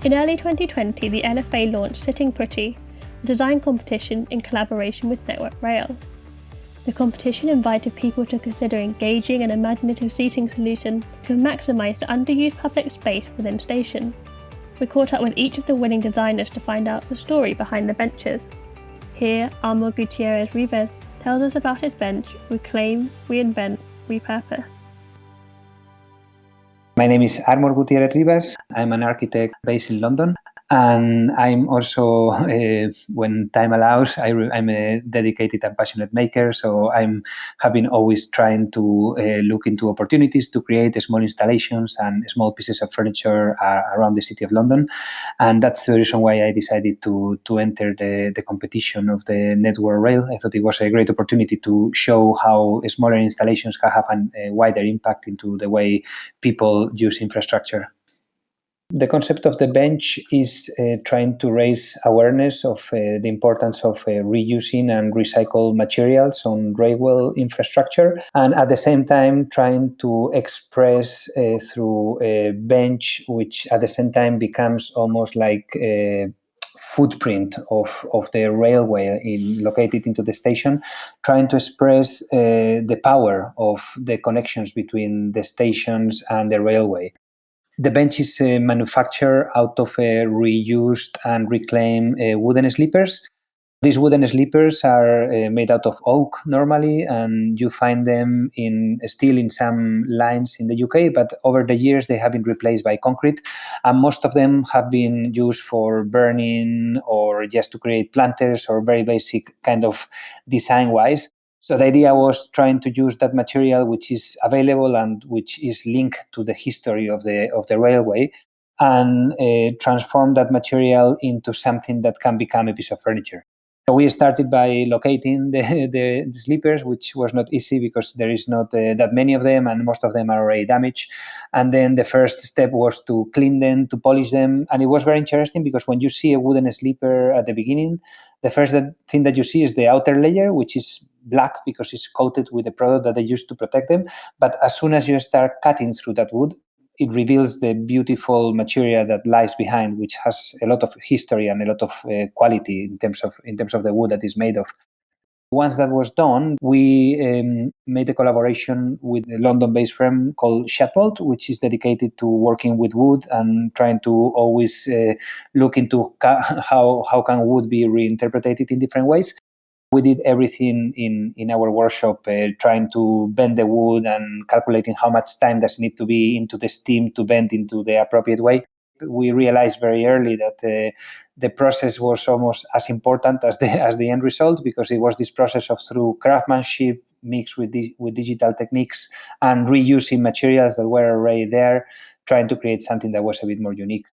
In early 2020, the LFA launched Sitting Pretty, a design competition in collaboration with Network Rail. The competition invited people to consider engaging and imaginative seating solutions to maximise the underused public space within stations. We caught up with each of the winning designers to find out the story behind the benches. Here, Gutierrez Rivas tells us about his bench, Reclaim, Reinvent, Repurpose. My name is Gutierrez Rivas. I'm an architect based in London, and I'm also, when time allows, I'm a dedicated and passionate maker. So have been always trying to look into opportunities to create small installations and small pieces of furniture around the city of London, and that's the reason why I decided to enter the competition of the Network Rail. I thought it was a great opportunity to show how smaller installations can have a wider impact into the way people use infrastructure. The concept of the bench is trying to raise awareness of the importance of reusing and recycled materials on railway infrastructure, and at the same time trying to express through a bench, which at the same time becomes almost like a footprint of the railway located into the station, trying to express the power of the connections between the stations and the railway. The bench is manufactured out of reused and reclaimed wooden sleepers. These wooden sleepers are made out of oak normally, and you find them still in some lines in the UK, but over the years they have been replaced by concrete, and most of them have been used for burning or just to create planters or very basic kind of design-wise. So the idea was trying to use that material which is available and which is linked to the history of the railway, and transform that material into something that can become a piece of furniture. So we started by locating the sleepers, which was not easy because there is not that many of them, and most of them are already damaged. And then the first step was to clean them, to polish them. And it was very interesting because when you see a wooden sleeper at the beginning, the first thing that you see is the outer layer, which is black because it's coated with a product that they use to protect them. But as soon as you start cutting through that wood, it reveals the beautiful material that lies behind, which has a lot of history and a lot of quality in terms of the wood that is made of. Once that was done, we made a collaboration with a London-based firm called Shadbolt, which is dedicated to working with wood and trying to always look into how can wood be reinterpreted in different ways. We did everything in our workshop, trying to bend the wood and calculating how much time does it need to be into the steam to bend into the appropriate way. We realized very early that the process was almost as important as the end result, because it was this process of through craftsmanship mixed with digital techniques and reusing materials that were already there, trying to create something that was a bit more unique.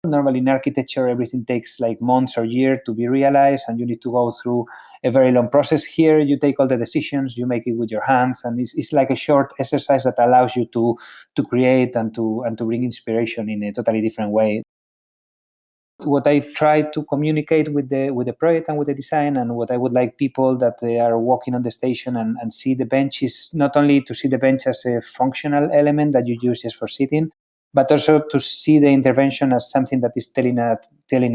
Normally in architecture, everything takes like months or years to be realized, and you need to go through a very long process. Here, you take all the decisions, you make it with your hands, and it's like a short exercise that allows you to create and to bring inspiration in a totally different way. What I try to communicate with the project and with the design, and what I would like people that they are walking on the station and see the bench, is not only to see the bench as a functional element that you use just for sitting, but also to see the intervention as something that is telling a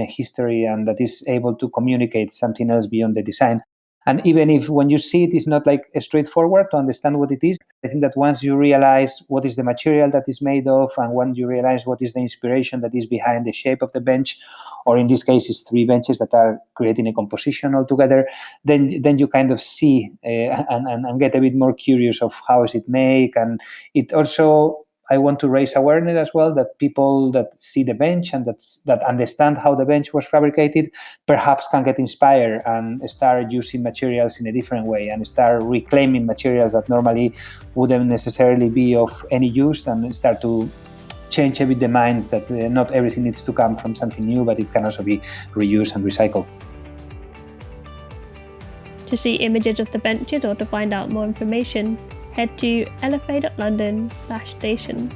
history and that is able to communicate something else beyond the design. And even if when you see it, it's not like straightforward to understand what it is, I think that once you realize what is the material that is made of, and when you realize what is the inspiration that is behind the shape of the bench, or in this case, it's 3 benches that are creating a composition altogether, then you kind of see and get a bit more curious of how is it made. And it also, I want to raise awareness as well, that people that see the bench and that understand how the bench was fabricated perhaps can get inspired and start using materials in a different way, and start reclaiming materials that normally wouldn't necessarily be of any use, and start to change a bit the mind that not everything needs to come from something new, but it can also be reused and recycled. To see images of the benches or to find out more information, head to lfa.london/stations.